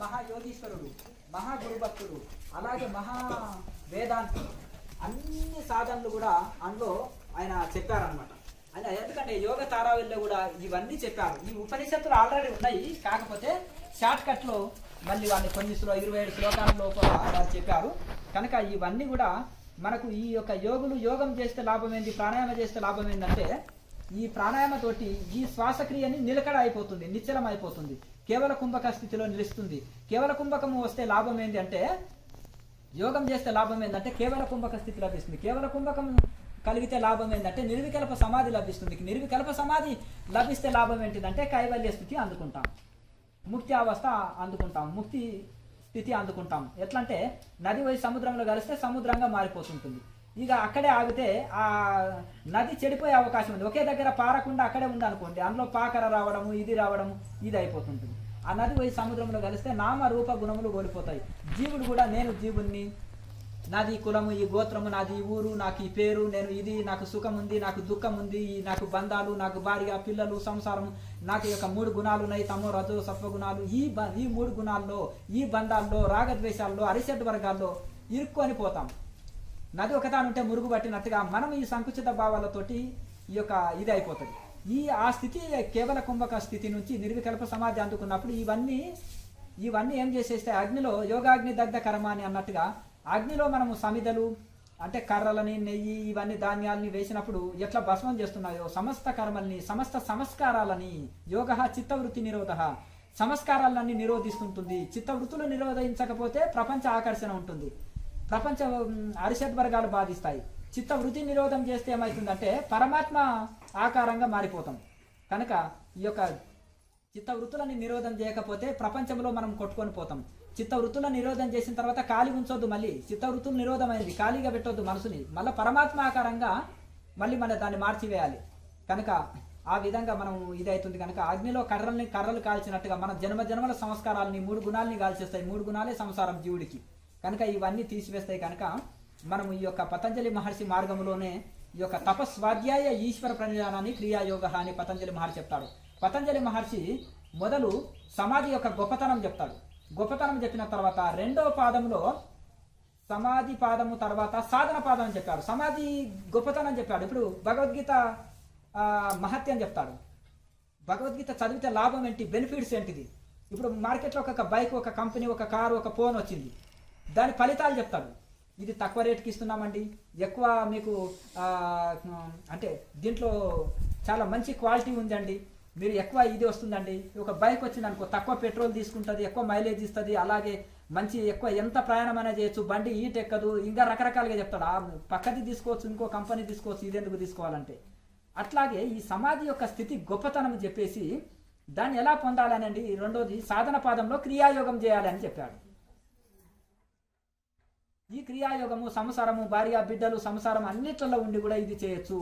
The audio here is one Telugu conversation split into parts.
మహాయోగీశ్వరుడు, మహాగురుభక్తుడు, అలాగే మహా వేదాంతి, అన్ని సాధనలు కూడా అందులో ఆయన చెప్పారనమాట. ఆయన ఎందుకంటే యోగ తారావిల్లో కూడా ఇవన్నీ చెప్పారు. ఈ ఉపనిషత్తులు ఆల్రెడీ ఉన్నాయి, కాకపోతే షార్ట్ కట్లో మళ్ళీ వాళ్ళు కొన్ని 27 శ్లోకాల లోపల వారు చెప్పారు. కనుక ఇవన్నీ కూడా మనకు ఈ యొక్క యోగం చేస్తే లాభం ఏంది, ప్రాణాయామ చేస్తే లాభం ఏంటంటే ఈ ప్రాణాయామతోటి ఈ శ్వాసక్రియని నిలకడ అయిపోతుంది, నిశ్చలం అయిపోతుంది, కేవల కుంభక స్థితిలో నిలుస్తుంది. కేవల కుంభకము వస్తే లాభం ఏంటి అంటే, యోగం చేస్తే లాభం ఏంటంటే కేవల కుంభక స్థితి లభిస్తుంది. కేవల కుంభకం కలిగితే లాభం ఏంటంటే నిర్వికల్ప సమాధి లభిస్తుంది. నిర్వికల్ప సమాధి లభిస్తే లాభం ఏంటిదంటే కైవల్య స్థితి అందుకుంటాం, ముక్తి అవస్థ అందుకుంటాం, ముక్తి స్థితి అందుకుంటాం. ఎట్లంటే నది పోయి సముద్రంలో కలిస్తే సముద్రంగా మారిపోతుంటుంది. ఇక అక్కడే ఆగితే ఆ నది చెడిపోయే అవకాశం ఉంది. ఒకే దగ్గర పారకుండా అక్కడే ఉంది అనుకోండి, అందులో పాకర రావడము, ఇది రావడము, ఇది అయిపోతుంటుంది. ఆ నది పోయి సముద్రంలో కలిస్తే నామ రూప గుణములు కోల్పోతాయి. జీవుడు కూడా నేను జీవుణ్ణి, నాది కులము, ఈ గోత్రము, నాది ఈ ఊరు, నాకు ఈ పేరు, నేను ఇది, నాకు సుఖం ఉంది, నాకు దుఃఖం ఉంది, నాకు బంధాలు, నాకు భార్య, పిల్లలు, సంసారం, నాకు యొక్క 3 గుణాలు ఉన్నాయి, తమో రజో సత్వగుణాలు. ఈ 3 గుణాల్లో, ఈ బంధాల్లో, రాగద్వేషాల్లో, అరిషడ్ వర్గాల్లో ఇరుక్కొని పోతాం. నది ఒకతానుంటే మురుగు పట్టినట్టుగా మనం ఈ సంకుచిత భావాలతోటి ఈ యొక్క ఇది అయిపోతుంది. ఆ స్థితి కేవల కుంభక స్థితి నుంచి నిర్వికల్ప సమాధి అందుకున్నప్పుడు ఇవన్నీ ఏం చేసేస్తే అగ్నిలో యోగాగ్ని దగ్ధ కర్మాని అన్నట్టుగా అగ్నిలో మనము సమిదలు అంటే కర్రలని, నెయ్యి, ఇవన్నీ ధాన్యాలని వేసినప్పుడు ఎట్లా భస్మం చేస్తున్నాయో సమస్త కర్మల్ని, సమస్త సంస్కారాలని యోగ చిత్తవృత్తి నిరోధ, సంస్కారాలన్నీ నిరోధిస్తుంటుంది. చిత్తవృత్తులు నిరోధించకపోతే ప్రపంచ ఆకర్షణ ఉంటుంది, ప్రపంచ అరిషడ్ వర్గాలు బాధిస్తాయి. చిత్తవృత్తి నిరోధం చేస్తే ఏమవుతుందంటే పరమాత్మ ఆకారంగా మారిపోతాం. కనుక ఈ యొక్క చిత్తవృత్తులని నిరోధం చేయకపోతే ప్రపంచంలో మనం కొట్టుకొని పోతాం. చిత్తవృత్తులను నిరోధం చేసిన తర్వాత ఖాళీ ఉంచొద్దు, మళ్ళీ చిత్తవృత్తులు నిరోధమైంది ఖాళీగా పెట్టొద్దు మనసుని, మళ్ళీ పరమాత్మ ఆకారంగా మళ్ళీ మన దాన్ని మార్చివేయాలి. కనుక ఆ విధంగా మనం ఇదవుతుంది. కనుక అగ్నిలో కర్రలు కాల్చినట్టుగా మన జన్మల సంస్కారాలని 3 గుణాలని కాల్చేస్తాయి. 3 గుణాలే సంసారం జీవుడికి. కనుక ఇవన్నీ తీసివేస్తాయి. కనుక మనం ఈ యొక్క పతంజలి మహర్షి మార్గంలోనే ఈ యొక్క తపస్వాధ్యాయ ఈశ్వర ప్రణిధానాన్ని క్రియాయోగ అని పతంజలి మహర్షి చెప్తాడు. పతంజలి మహర్షి మొదలు సమాధి యొక్క గొప్పతనం చెప్తాడు. గొప్పతనం చెప్పిన తర్వాత 2వ పాదంలో సమాధి పాదము తర్వాత సాధన పాదం చెప్పాడు. సమాధి గొప్పతనం చెప్పాడు. ఇప్పుడు భగవద్గీత మహత్యం చెప్తాడు. భగవద్గీత చదివితే లాభం ఏంటి, బెనిఫిట్స్ ఏంటిది. ఇప్పుడు మార్కెట్లో ఒక బైక్, ఒక కంపెనీ, ఒక కారు, ఒక ఫోన్ వచ్చింది, దాని ఫలితాలు చెప్తాడు. ఇది తక్కువ రేటుకి ఇస్తున్నామండి, ఎక్కువ మీకు అంటే దీంట్లో చాలా మంచి క్వాలిటీ ఉందండి, మీరు ఎక్కువ ఇది వస్తుందండి. ఒక బైక్ వచ్చింది అనుకో, తక్కువ పెట్రోల్ తీసుకుంటుంది, ఎక్కువ మైలేజ్ ఇస్తుంది, అలాగే మంచి ఎక్కువ ఎంత ప్రయాణం అనేది చేయొచ్చు, బండి ఈట్ ఎక్కదు, ఇంకా రకరకాలుగా చెప్తాడు. ఆ పక్కది తీసుకోవచ్చు, ఇంకో కంపెనీ తీసుకోవచ్చు, ఇదెందుకు తీసుకోవాలంటే. అట్లాగే ఈ సమాధి యొక్క స్థితి గొప్పతనం చెప్పేసి దాన్ని ఎలా పొందాలనండి, రెండోది సాధన పాదంలో క్రియాయోగం చేయాలి అని చెప్పాడు. ఈ క్రియాయోగము సంసారము, భార్య బిడ్డలు, సంసారం అన్నిట్లలో ఉండి కూడా ఇది చేయొచ్చు.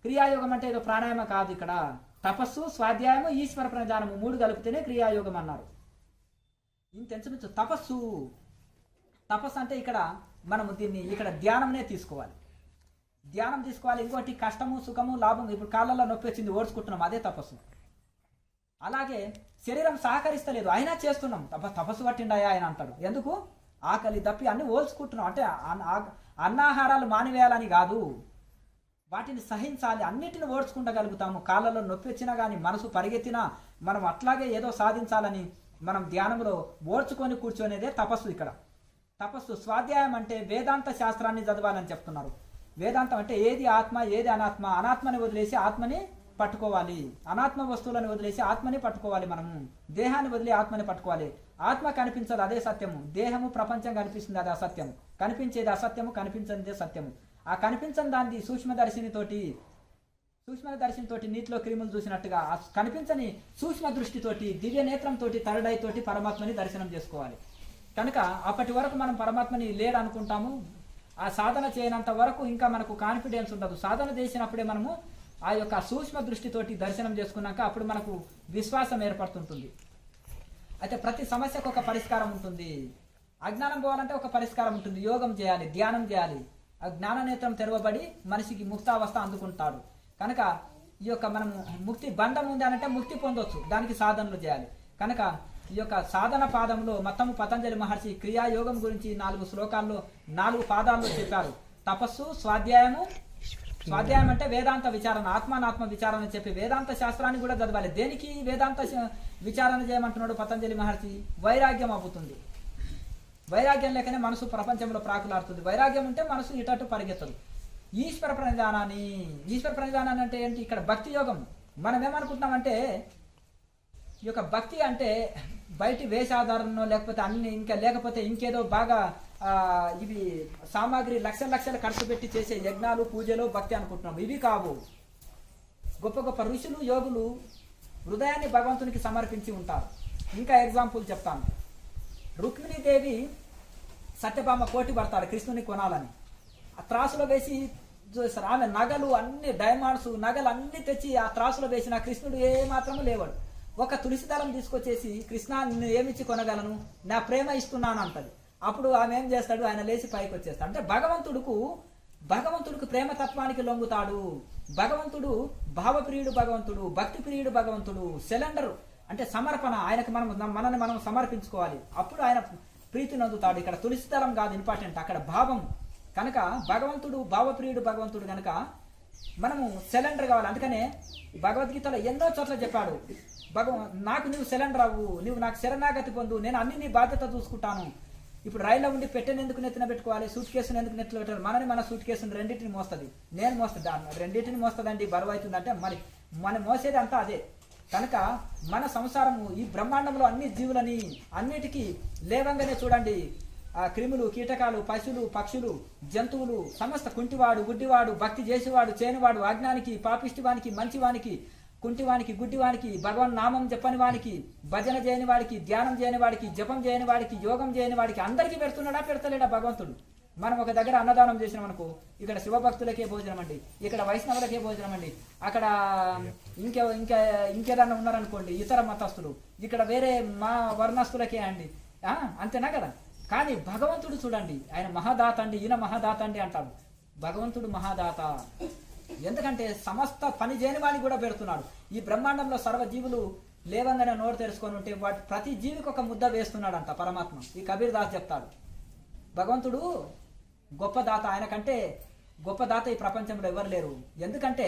క్రియాయోగం అంటే ఏదో ప్రాణాయామ కాదు, ఇక్కడ తపస్సు, స్వాధ్యాయము, ఈశ్వర ప్రధానము 3 కలిపితేనే క్రియాయోగం అన్నారు. ఇంతెంచు తపస్సు. తపస్సు అంటే ఇక్కడ మనము దీన్ని ఇక్కడ ధ్యానంనే తీసుకోవాలి, ధ్యానం తీసుకోవాలి. ఇంకోటి కష్టము, సుఖము, లాభం. ఇప్పుడు కాళ్ళల్లో నొప్పి వచ్చింది, ఓడ్చుకుంటున్నాం, అదే తపస్సు. అలాగే శరీరం సహకరిస్తలేదు, అయినా చేస్తున్నాం, తపస్సు పట్టిండాయా ఆయన అంటాడు. ఎందుకు? ఆకలి దప్పి అన్ని ఓల్చుకుంటున్నాం. అంటే అన్నాహారాలు మానివేయాలని కాదు, వాటిని సహించాలి, అన్నిటిని ఓడ్చుకుంటగలుగుతాము. కాళ్ళలో నొప్పి వచ్చినా కానీ, మనసు పరిగెత్తినా మనం అట్లాగే ఏదో సాధించాలని మనం ధ్యానంలో ఓడ్చుకొని కూర్చొనేదే తపస్సు. ఇక్కడ తపస్సు. స్వాధ్యాయం అంటే వేదాంత శాస్త్రాన్ని చదవాలని చెప్తున్నారు. వేదాంతం అంటే ఏది ఆత్మ, ఏది అనాత్మ. అనాత్మని వదిలేసి ఆత్మని పట్టుకోవాలి, అనాత్మ వస్తువులను వదిలేసి ఆత్మని పట్టుకోవాలి. మనము దేహాన్ని వదిలి ఆత్మని పట్టుకోవాలి. ఆత్మ కనిపించదు, అదే సత్యము. దేహము, ప్రపంచం కనిపిస్తుంది, అది అసత్యము. కనిపించేది అసత్యము, కనిపించనిదే సత్యము. ఆ కనిపించని దాన్ని సూక్ష్మదర్శినితోటి నీటిలో క్రిములు చూసినట్టుగా ఆ కనిపించని సూక్ష్మ దృష్టితోటి, దివ్య నేత్రంతో, తరడైతోటి పరమాత్మని దర్శనం చేసుకోవాలి. కనుక అప్పటి వరకు మనం పరమాత్మని లేడు అనుకుంటాము. ఆ సాధన చేయనంత వరకు ఇంకా మనకు కాన్ఫిడెన్స్ ఉండదు. సాధన చేసినప్పుడే మనము ఆ యొక్క సూక్ష్మ దృష్టితోటి దర్శనం చేసుకున్నాక అప్పుడు మనకు విశ్వాసం ఏర్పడుతుంటుంది. అయితే ప్రతి సమస్యకు ఒక పరిష్కారం ఉంటుంది. అజ్ఞానం పోవాలంటే ఒక పరిష్కారం ఉంటుంది. యోగం చేయాలి, ధ్యానం చేయాలి. ఆ జ్ఞాన నేత్రం తెరవబడి మనిషికి ముక్తావస్థ అందుకుంటాడు. కనుక ఈ యొక్క మనము ముక్తి బంధం ఉంది అనంటే ముక్తి పొందొచ్చు, దానికి సాధనలు చేయాలి. కనుక ఈ యొక్క సాధన పాదంలో మొత్తము పతంజలి మహర్షి క్రియాయోగం గురించి 4 శ్లోకాల్లో 4 పాదాల్లో చెప్పారు. తపస్సు, స్వాధ్యాయము. స్వాధ్యాయం అంటే వేదాంత విచారణ, ఆత్మానాత్మ విచారణ చెప్పి వేదాంత శాస్త్రాన్ని కూడా చదవాలి. దేనికి వేదాంత విచారణ చేయమంటున్నాడు పతంజలి మహర్షి? వైరాగ్యం అవుతుంది. వైరాగ్యం లేకనే మనసు ప్రపంచంలో ప్రాకులాడుతుంది. వైరాగ్యం ఉంటే మనసు ఇటట్టు పరిగెత్తదు. ఈశ్వర ప్రణిధానాన్ని అంటే ఏంటి? ఇక్కడ భక్తి యోగం. మనం ఏమనుకుంటున్నామంటే ఈ యొక్క భక్తి అంటే బయటి వేషాధారణలో లేకపోతే అన్ని ఇంకా లేకపోతే ఇంకేదో బాగా ఇవి సామాగ్రి లక్షలు ఖర్చు పెట్టి చేసే యజ్ఞాలు, పూజలు, భక్తి అనుకుంటున్నాం. ఇవి కావు. గొప్ప గొప్ప ఋషులు, యోగులు హృదయాన్ని భగవంతునికి సమర్పించి ఉంటారు. ఇంకా ఎగ్జాంపుల్ చెప్తాను. రుక్మిణీదేవి సత్యభామ పోటీ పడతాడు కృష్ణుని కొనాలని. ఆ త్రాసులో వేసి చూస్తారు. ఆమె నగలు అన్ని, డైమండ్స్ నగలు అన్ని తెచ్చి ఆ త్రాసులో వేసిన కృష్ణుడు ఏ మాత్రము లేవాడు. ఒక తులసి దళం తీసుకొచ్చేసి, కృష్ణ నిన్ను ఏమిచ్చి కొనగలను, నా ప్రేమ ఇస్తున్నాను అంటది. అప్పుడు ఆమె ఏం చేస్తాడు? ఆయన లేచి పైకి వచ్చేస్తాడు. అంటే భగవంతుడికి ప్రేమతత్వానికి లొంగుతాడు. భగవంతుడు భావప్రియుడు, భగవంతుడు భక్తి ప్రియుడు, భగవంతుడు సిలిండర్ అంటే సమర్పణ. ఆయనకు మనల్ని మనం సమర్పించుకోవాలి, అప్పుడు ఆయన ప్రీతి నొందుతాడు. ఇక్కడ తులసి దళం కాదు ఇంపార్టెంట్, అక్కడ భావం. కనుక భగవంతుడు భావప్రియుడు, భగవంతుడు కనుక మనము సిలిండర్ కావాలి. అందుకనే భగవద్గీతలో ఎన్నో చోట్ల చెప్పాడు, నాకు నువ్వు సిలిండర్ అవ్వు, నువ్వు నాకు శరణాగతి పొందు, నేను అన్ని నీ బాధ్యత చూసుకుంటాను. ఇప్పుడు రైల్లో ఉండి పెట్టెను ఎందుకు నెత్తిన పెట్టుకోవాలి, సూట్ కేసును ఎందుకు నెత్తిలో పెట్టాలి? మన సూట్ కేసును రెండింటిని మోస్తుంది, నేను మోస్తుంది, రెండింటిని మోస్తుందండి, బరువు అవుతుంది అంటే మరి మనం మోసేది అంతా అదే. కనుక మన సంసారము ఈ బ్రహ్మాండంలో అన్ని జీవులని అన్నిటికీ లేవంగానే చూడండి. ఆ క్రిములు, కీటకాలు, పశువులు, పక్షులు, జంతువులు, సమస్త కుంటివాడు, గుడ్డివాడు, భక్తి చేసేవాడు, చేనివాడు, అజ్ఞానికి, పాపిష్టివానికి, మంచివానికి, కుంటివానికి, గుడ్డివానికి, భగవన్ నామం చెప్పని వానికి, భజన చేయని వాడికి, ధ్యానం చేయని వాడికి, జపం చేయని వాడికి, యోగం చేయని వాడికి అందరికీ పెడుతున్నాడా, పెడతలేడా భగవంతుడు? మనం ఒక దగ్గర అన్నదానం చేసినాం అనుకో, ఇక్కడ శివభక్తులకే భోజనం అండి, ఇక్కడ వైష్ణవులకే భోజనం అండి, అక్కడ ఇంకేదన్నా ఉన్నారనుకోండి ఇతర మతస్థులు, ఇక్కడ వేరే మా వర్ణస్థులకే అండి, అంతేనా కదా? కానీ భగవంతుడు చూడండి, ఆయన మహాదాత అండి, ఈయన మహాదాత అండి అంటాడు. భగవంతుడు మహాదాత. ఎందుకంటే సమస్త పని చేయని వాడిని కూడా పెడుతున్నాడు. ఈ బ్రహ్మాండంలో సర్వజీవులు లేవంగానే నోరు తెరుచుకొని ఉంటే వాటి ప్రతి జీవికి ఒక ముద్ద వేస్తున్నాడంట పరమాత్మ. ఈ కబీర్ దాస్ చెప్తాడు, భగవంతుడు గొప్ప దాత, ఆయన కంటే గొప్ప దాత ఈ ప్రపంచంలో ఎవరు లేరు. ఎందుకంటే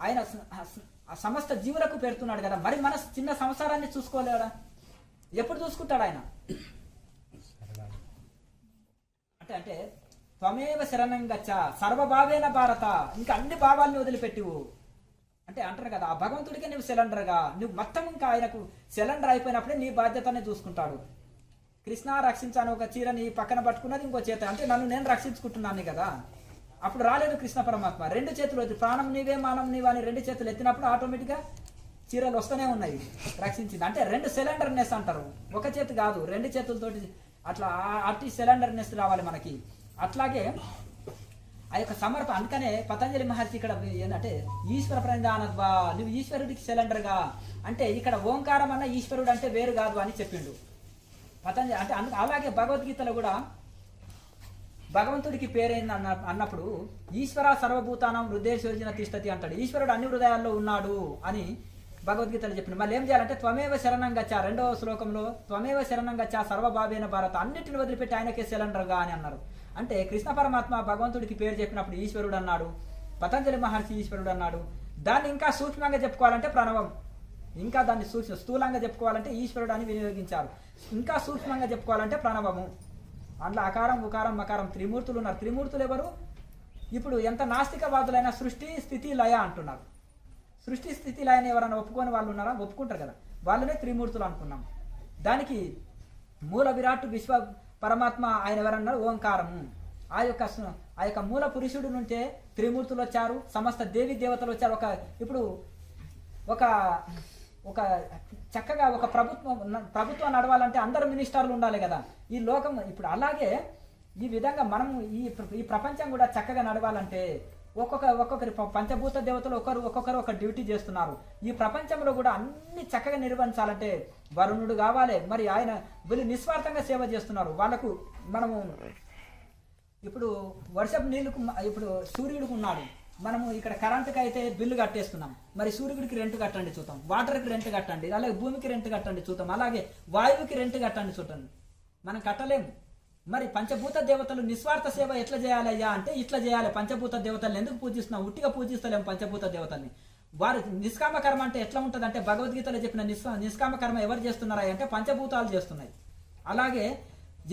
ఆయన సమస్త జీవులకు పెడుతున్నాడు కదా. మరి మన చిన్న సంసారాన్ని చూసుకోలేడా? ఎప్పుడు చూసుకుంటాడు ఆయన? అంటే త్వమేవ శరణం గచ్చ సర్వభావేన భారత, ఇంకా అన్ని భావాల్ని వదిలిపెట్టివు అంటే అంటారు కదా. ఆ భగవంతుడికి నువ్వు సిలిండర్గా, నువ్వు మొత్తం ఇంకా ఆయనకు సిలిండర్ అయిపోయినప్పుడే నీ బాధ్యతనే చూసుకుంటాడు. కృష్ణ రక్షించాను ఒక చీరని పక్కన పట్టుకున్నది ఇంకో చేత, అంటే నన్ను నేను రక్షించుకుంటున్నాను కదా. అప్పుడు రాలేదు కృష్ణ పరమాత్మ, రెండు చేతులు వచ్చి ప్రాణం నీవే మానం నీవే అని రెండు చేతులు ఎత్తినప్పుడు ఆటోమేటిక్గా చీరలు వస్తూనే ఉన్నాయి, రక్షించింది. అంటే రెండు సిలిండర్నెస్ అంటారు, ఒక చేతి కాదు, రెండు చేతులతోటి అట్లా అట్టి సిలిండర్నెస్ రావాలి మనకి. అట్లాగే ఆ యొక్క సమర్పణ. అందుకనే పతంజలి మహర్షి ఇక్కడ ఏంటంటే ఈశ్వర ప్రణిధానత్వా, నువ్వు ఈశ్వరుడికి సిలిండర్గా, అంటే ఇక్కడ ఓంకారం అన్న ఈశ్వరుడు అంటే వేరు కాదు అని చెప్పిండు పతంజలి. అంటే అలాగే భగవద్గీతలో కూడా భగవంతుడికి పేరేంది అన్నప్పుడు ఈశ్వర సర్వభూతానం హృదయేశ్వరిన తిష్టతి అంటాడు. ఈశ్వరుడు అన్ని హృదయాల్లో ఉన్నాడు అని భగవద్గీతలో చెప్పిండు. మళ్ళీ ఏం చేయాలంటే త్వమేవ శరణం గచ్చ, రెండవ శ్లోకంలో త్వమేవ శరణం గచ్చ సర్వభావేన భారత, అన్నిటిని వదిలిపెట్టి ఆయనకే సిలిండర్గా అని అన్నారు. అంటే కృష్ణ పరమాత్మ భగవంతుడికి పేరు చెప్పినప్పుడు ఈశ్వరుడు అన్నాడు, పతంజలి మహర్షి ఈశ్వరుడు అన్నాడు. దాన్ని ఇంకా సూక్ష్మంగా చెప్పుకోవాలంటే ప్రణవం, ఇంకా దాన్ని స్థూలంగా చెప్పుకోవాలంటే ఈశ్వరుడు అని వినియోగించారు. ఇంకా సూక్ష్మంగా చెప్పుకోవాలంటే ప్రణవము. అందులో అకారం ఉకారం మకారం త్రిమూర్తులు ఉన్నారు. త్రిమూర్తులు ఎవరు? ఇప్పుడు ఎంత నాస్తికవాదులైనా సృష్టి స్థితి లయ అంటున్నారు. సృష్టి స్థితి లయని ఎవరైనా ఒప్పుకొని వాళ్ళు ఉన్నారా? ఒప్పుకుంటారు కదా, వాళ్ళనే త్రిమూర్తులు అనుకున్నాం. దానికి మూల విరాట్ విశ్వ పరమాత్మ ఆయన ఎవరన్నారు? ఓంకారము. ఆ యొక్క మూల పురుషుడు నుంచే త్రిమూర్తులు వచ్చారు, సమస్త దేవి దేవతలు వచ్చారు. ఇప్పుడు ఒక చక్కగా ఒక ప్రభుత్వం నడవాలంటే అందరు మినిస్టర్లు ఉండాలి కదా ఈ లోకం. ఇప్పుడు అలాగే ఈ విధంగా మనం ఈ ప్రపంచం కూడా చక్కగా నడవాలంటే ఒక్కొక్కరి పంచభూత దేవతలు ఒక్కొక్కరు ఒక డ్యూటీ చేస్తున్నారు. ఈ ప్రపంచంలో కూడా అన్ని చక్కగా నిర్వహించాలంటే వరుణుడు కావాలి. మరి ఆయన వీళ్ళు నిస్వార్థంగా సేవ చేస్తున్నారు. వాళ్ళకు మనము ఇప్పుడు వర్షపు నీళ్ళకు, ఇప్పుడు సూర్యుడికి ఉన్నాడు, మనము ఇక్కడ కరెంటుకి అయితే బిల్లు కట్టేస్తున్నాం. మరి సూర్యుడికి రెంట్ కట్టండి చూద్దాం, వాటర్కి రెంట్ కట్టండి, అలాగే భూమికి రెంట్ కట్టండి చూద్దాం, అలాగే వాయువుకి రెంట్ కట్టండి చూడండి, మనం కట్టలేము. మరి పంచభూత దేవతలు నిస్వార్థ సేవ ఎట్లా చేయాలయ్యా అంటే ఇట్లా చేయాలి. పంచభూత దేవతల్ని ఎందుకు పూజిస్తున్నాం? ఉట్టిగా పూజిస్తలేము పంచభూత దేవతల్ని. వారు నిష్కామ కర్మ అంటే ఎట్లా ఉంటుంది అంటే భగవద్గీతలో చెప్పిన నిష్కామ కర్మ ఎవరు చేస్తున్నారా అంటే పంచభూతాలు చేస్తున్నాయి. అలాగే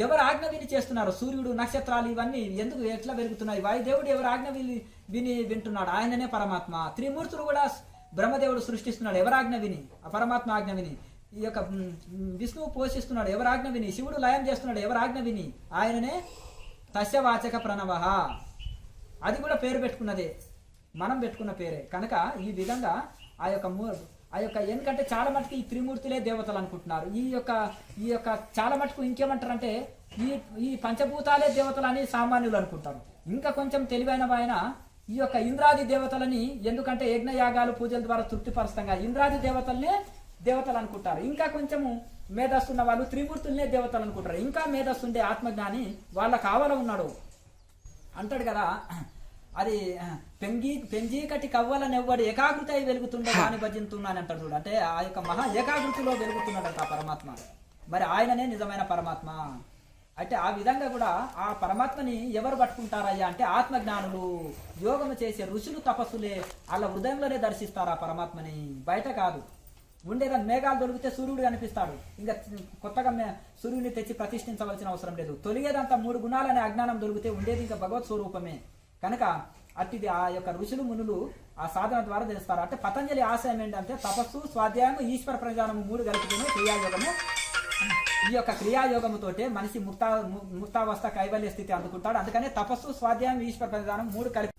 ఎవరు ఆజ్ఞ విని చేస్తున్నారు? సూర్యుడు, నక్షత్రాలు ఇవన్నీ ఎందుకు ఎట్లా వెలుగుతున్నాయి? వాయుదేవుడు ఎవరు ఆజ్ఞ విని వింటున్నాడు? ఆయననే పరమాత్మ. త్రిమూర్తులు కూడా బ్రహ్మదేవుడు సృష్టిస్తున్నాడు, ఎవరు ఆజ్ఞ విని? ఆ పరమాత్మ ఆజ్ఞ విని. ఈ యొక్క విష్ణువు పోషిస్తున్నాడు, ఎవరు ఆజ్ఞ విని? శివుడు లయం చేస్తున్నాడు, ఎవరు ఆజ్ఞ విని? ఆయననే తస్యవాచక ప్రణవః. అది కూడా పేరు పెట్టుకున్నదే, మనం పెట్టుకున్న పేరే. కనుక ఈ విధంగా ఆ యొక్క ఎందుకంటే చాలా మటుకు ఈ త్రిమూర్తులే దేవతలు అనుకుంటున్నారు. ఈ యొక్క చాలా మటుకు ఇంకేమంటారంటే ఈ పంచభూతాలే దేవతలు అని సామాన్యులు అనుకుంటారు. ఇంకా కొంచెం తెలివైన ఆయన ఈ యొక్క ఇంద్రాది దేవతలని, ఎందుకంటే యజ్ఞయాగాలు పూజల ద్వారా తృప్తిపరుస్తాంగా ఇంద్రాది దేవతలనే దేవతలు అనుకుంటారు. ఇంకా కొంచెము మేధస్సున్న వాళ్ళు త్రిమూర్తులనే దేవతలు అనుకుంటారు. ఇంకా మేధస్సుండే ఆత్మజ్ఞాని వాళ్ళ కావల ఉన్నాడు అంటాడు కదా. అది పెంజీకటి కవ్వల నెవ్వడు ఏకాగ్రత అయి వెలుగుతుండే వాని భజింతున్నాను అంటాడు చూడు. అంటే ఆ యొక్క మహా ఏకాగ్రతలో వెలుగుతున్నాడంట ఆ పరమాత్మ. మరి ఆయననే నిజమైన పరమాత్మ. అంటే ఆ విధంగా కూడా ఆ పరమాత్మని ఎవరు పట్టుకుంటారయ్యా అంటే ఆత్మజ్ఞానులు, యోగము చేసే ఋషులు, తపస్సులే వాళ్ళ హృదయంలోనే దర్శిస్తారు ఆ పరమాత్మని, బయట కాదు. ఉండేదాన్ని మేఘాలు దొరికితే సూర్యుడు కనిపిస్తాడు. ఇంకా కొత్తగా సూర్యుడిని తెచ్చి ప్రతిష్ఠించవలసిన అవసరం లేదు. తొలిగేదంతా 3 గుణాలనే అజ్ఞానం దొరికితే ఉండేది ఇంకా భగవత్ స్వరూపమే. కనుక అట్టిది ఆ యొక్క ఋషులు మునులు ఆ సాధన ద్వారా తెలుస్తారు. అంటే పతంజలి ఆశయం ఏంటంటే తపస్సు, స్వాధ్యాయం, ఈశ్వర ప్రజానము 3 కలిపితేనే క్రియాయోగము. ఈ యొక్క క్రియాయోగముతోటే మనిషి ముక్తావస్థ కైవల్య స్థితి అందుకుంటాడు. అందుకనే తపస్సు, స్వాధ్యాయం, ఈశ్వర ప్రజానం 3 కలిపి